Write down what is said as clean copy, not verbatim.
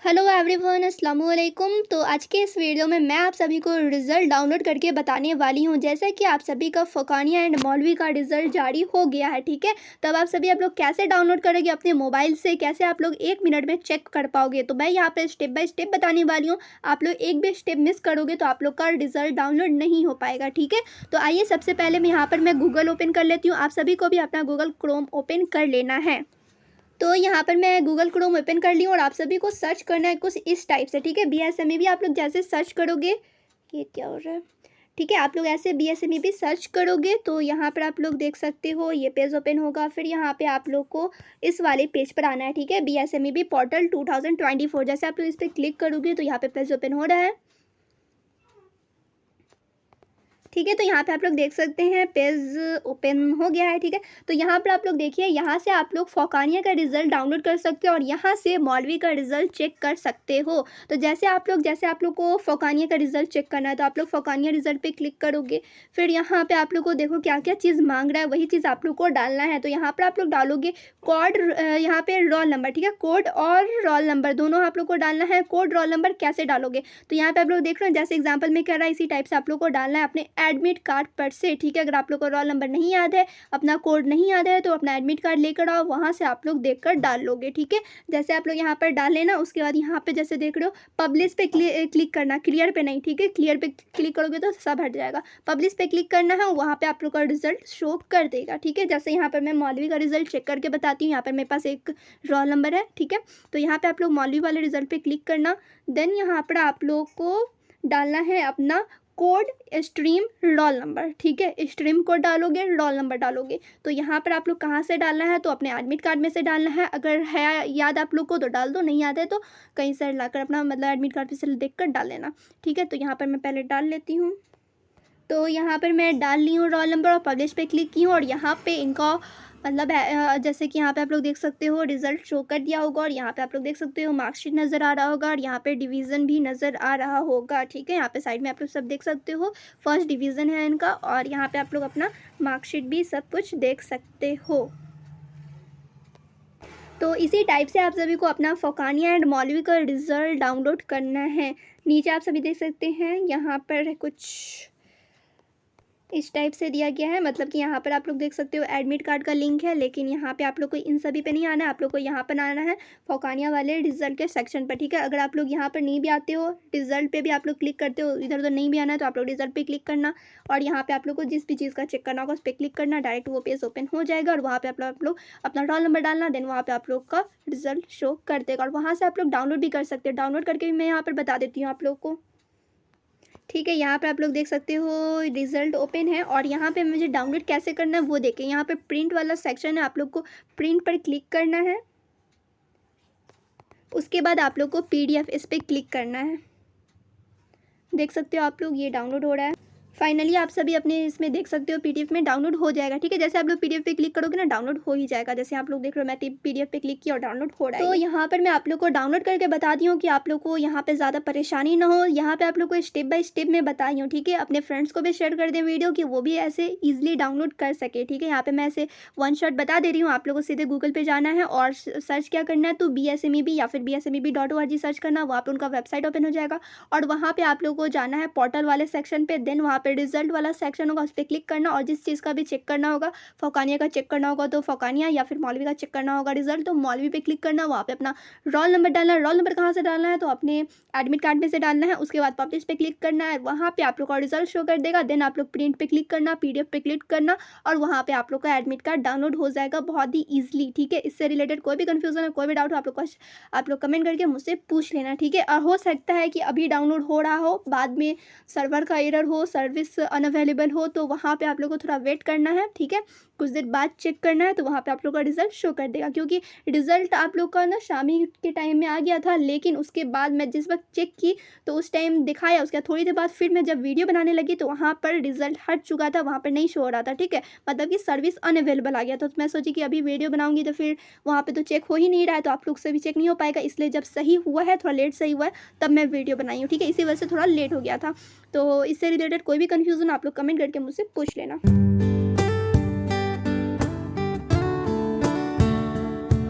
Hello everyone, अस्सलाम वालेकुम। तो आज के इस वीडियो में मैं आप सभी को रिज़ल्ट डाउनलोड करके बताने वाली हूं। जैसा कि आप सभी का फ़ोकानिया एंड मौलवी का रिज़ल्ट जारी हो गया है, ठीक है। तब आप लोग कैसे डाउनलोड करेंगे अपने मोबाइल से, कैसे आप लोग 1 मिनट में चेक कर पाओगे, तो मैं यहाँ पे स्टेप बाय स्टेप बताने वाली हूँ। आप लोग एक भी स्टेप मिस करोगे तो आप लोग का रिज़ल्ट डाउनलोड नहीं हो पाएगा, ठीक है। तो आइए सबसे पहले मैं यहाँ पर गूगल ओपन कर लेती हूँ। आप सभी को भी अपना गूगल क्रोम ओपन कर लेना है। तो यहाँ पर मैं गूगल क्रोम ओपन कर ली हूँ और आप सभी को सर्च करना है कुछ इस टाइप से, ठीक है। बीएसएमई भी आप लोग जैसे सर्च करोगे, ये क्या हो रहा है, ठीक है। आप लोग ऐसे बीएसएमई भी सर्च करोगे तो यहाँ पर आप लोग देख सकते हो ये पेज ओपन होगा। फिर यहाँ पे आप लोग को इस वाले पेज पर आना है, ठीक है। बीएसएमई पोर्टल 2024 जैसे आप लोग इस पर क्लिक करोगे तो यहाँ पे पेज ओपन हो रहा है, ठीक है। तो यहाँ पे आप लोग देख सकते हैं पेज ओपन हो गया है, ठीक है। तो यहाँ पर आप लोग देखिए, यहाँ से आप लोग फ़ोकानिया का रिज़ल्ट डाउनलोड कर सकते हो और यहाँ से मौलवी का रिज़ल्ट चेक कर सकते हो। तो जैसे आप लोग को फ़ोकानिया का रिज़ल्ट चेक करना है तो आप लोग फ़ोकानिया रिज़ल्ट पे क्लिक करोगे। फिर यहाँ पे आप लोग को देखो क्या क्या चीज़ मांग रहा है, वही चीज़ आप लोग को डालना है। तो यहाँ पर आप लोग डालोगे कोड, यहाँ पे रोल नंबर, ठीक है। कोड और रोल नंबर दोनों आप लोग को डालना है। कोड रोल नंबर कैसे डालोगे, तो यहाँ पे आप लोग देख रहे हो जैसे एग्जाम्पल में कर रहा है, इसी टाइप से आप लोग को डालना है अपने एडमिट कार्ड पर से, ठीक है। अगर आप लोग को रोल नंबर नहीं याद है, अपना कोड नहीं याद है, तो अपना एडमिट कार्ड लेकर आओ, वहाँ से आप लोग देखकर डाल लोगे, ठीक है। जैसे आप लोग यहाँ पर डाल लेना, उसके बाद यहाँ पे जैसे देख रहे हो पब्लिश पे क्लिक करना, क्लियर पे नहीं, ठीक है। क्लियर पे क्लिक करोगे तो सब हट जाएगा। पब्लिश पे क्लिक करना है, वहाँ पे आप लोग का रिजल्ट शो कर देगा, ठीक है। जैसे यहाँ पर मैं मौलवी का रिजल्ट चेक करके बताती हूँ। यहाँ पर मेरे पास एक रोल नंबर है, ठीक है। तो यहाँ पे आप लोग मौलवी वाले रिजल्ट पे क्लिक करना, देन यहाँ पर आप लोग को डालना है अपना कोड, स्ट्रीम, रोल नंबर, ठीक है। स्ट्रीम कोड डालोगे, रोल नंबर डालोगे। तो यहाँ पर आप लोग कहाँ से डालना है, तो अपने एडमिट कार्ड में से डालना है। अगर है याद आप लोग को तो डाल दो, नहीं याद है तो कहीं से लाकर अपना एडमिट कार्ड पे से देख कर डाल लेना, ठीक है। तो यहाँ पर मैं पहले डाल लेती हूँ। तो यहाँ पर मैं डाल ली हूँ रोल नंबर और पब्लिश पे क्लिक की हूँ और यहाँ पे इनका जैसे कि यहाँ पे आप लोग देख सकते हो रिजल्ट शो कर दिया होगा और यहाँ पे आप लोग देख सकते हो मार्कशीट नज़र आ रहा होगा और यहाँ पे डिवीज़न भी नज़र आ रहा होगा, ठीक है। यहाँ पे साइड में आप लोग सब देख सकते हो, फर्स्ट डिवीज़न है इनका और यहाँ पे आप लोग अपना मार्कशीट भी सब कुछ देख सकते हो। तो इसी टाइप से आप सभी को अपना फ़ोकानिया एंड मौलवी का रिज़ल्ट डाउनलोड करना है। नीचे आप सभी देख सकते हैं यहाँ पर कुछ इस टाइप से दिया गया है, मतलब कि यहाँ पर आप लोग देख सकते हो एडमिट कार्ड का लिंक है, लेकिन यहाँ पे आप लोग को इन सभी पे नहीं आना है, आप लोग को यहाँ पर आना है फ़ोकानिया वाले रिजल्ट के सेक्शन पर, ठीक है। अगर आप लोग यहाँ पर नहीं भी आते हो, रिजल्ट पे भी आप लोग क्लिक करते हो, इधर उधर नहीं भी आना है तो आप लोग रिजल्ट पे क्लिक करना और यहाँ पे आप लोग को जिस भी चीज़ का चेक करना होगा उस पर क्लिक करना, डायरेक्ट वो पेज ओपन हो जाएगा और वहाँ पर आप लोग अपना रोल नंबर डालना, देन वहाँ पर आप लोग का रिजल्ट शो कर देगा और वहाँ से आप लोग डाउनलोड भी कर सकते हो। डाउनलोड करके भी मैं यहाँ पर बता देती हूँ आप लोग को, ठीक है। यहाँ पे आप लोग देख सकते हो रिज़ल्ट ओपन है और यहाँ पे मुझे डाउनलोड कैसे करना है वो देखें। यहाँ पे प्रिंट वाला सेक्शन है, आप लोग को प्रिंट पर क्लिक करना है। उसके बाद आप लोग को पीडीएफ इस पर क्लिक करना है। देख सकते हो आप लोग ये डाउनलोड हो रहा है। फाइनली आप सभी अपने इसमें देख सकते हो पीडीएफ में डाउनलोड हो जाएगा, ठीक है। जैसे आप लोग पीडीएफ पे क्लिक करोगे ना डाउनलोड हो ही जाएगा। जैसे आप लोग देख रहे हो मैं पीडीएफ पे क्लिक किया और डाउनलोड हो रहा है। तो यहाँ पर मैं आप लोग को डाउनलोड करके बताती हूँ कि आप लोग को यहाँ पे ज़्यादा परेशानी ना हो। यहाँ पे आप लोग को स्टेप बाय स्टेप में बताई हूँ, ठीक है। अपने फ्रेंड्स को भी शेयर कर दें वीडियो कि वो भी ऐसे ईजिली डाउनलोड कर सके, ठीक है। यहाँ पे मैं ऐसे वन शॉट बता दे रही हूँ। आप लोग को सीधे गूगल पे जाना है और सर्च क्या करना है, तो BSMEB या फिर BSMEB.org सर्च करना, वहाँ पर उनका वेबसाइट ओपन हो जाएगा और वहाँ पर आप लोग को जाना है पोर्टल वाले सेक्शन पे, देन वहाँ पर रिजल्ट वाला सेक्शन होगा उस पर क्लिक करना और जिस चीज़ का भी चेक करना होगा, फ़ोकानिया का चेक करना होगा तो फ़ोकानिया या फिर मौलवी का चेक करना होगा रिजल्ट, तो मौलवी पे क्लिक करना, वहाँ पे अपना रोल नंबर डालना है। रोल नंबर कहाँ से डालना है, तो अपने एडमिट कार्ड में से डालना है। उसके बाद पब्लिश पे क्लिक करना है, वहाँ पे आप लोग का रिजल्ट शो कर देगा। देन आप लोग प्रिंट पे क्लिक करना, पीडीएफ पे क्लिक करना और वहाँ पे आप लोग का एडमिट कार्ड डाउनलोड हो जाएगा बहुत ही ईजिली, ठीक है। इससे रिलेटेड कोई भी कन्फ्यूजन है, कोई भी डाउट हो, आप लोग कमेंट करके मुझसे पूछ लेना, ठीक है। और हो सकता है कि अभी डाउनलोड हो रहा हो, बाद में सर्वर का एरर हो, सर्विस अनअवेलेबल हो, तो वहाँ पे आप लोग को थोड़ा वेट करना है, ठीक है। कुछ देर बाद चेक करना है तो वहाँ पे आप लोग का रिजल्ट शो कर देगा, क्योंकि रिजल्ट आप लोग का ना शामी के टाइम में आ गया था, लेकिन उसके बाद मैं जिस वक्त चेक की तो उस टाइम दिखाया, उसके थोड़ी देर बाद फिर मैं जब वीडियो बनाने लगी तो वहाँ पर रिजल्ट हट चुका था, वहाँ पर नहीं शो हो रहा था, ठीक है। मतलब कि सर्विस अनअवेलेबल आ गया था। तो मैं सोची कि अभी वीडियो बनाऊंगी तो फिर वहाँ पर तो चेक हो ही नहीं रहा है, तो आप लोग से भी चेक नहीं हो पाएगा, इसलिए जब सही हुआ है, थोड़ा लेट सही हुआ है, तब मैं वीडियो बनाई हूँ, ठीक है। इसी वजह से थोड़ा लेट हो गया था। तो इससे रिलेटेड कोई भी कन्फ्यूज़न आप लोग कमेंट करके मुझसे पूछ लेना।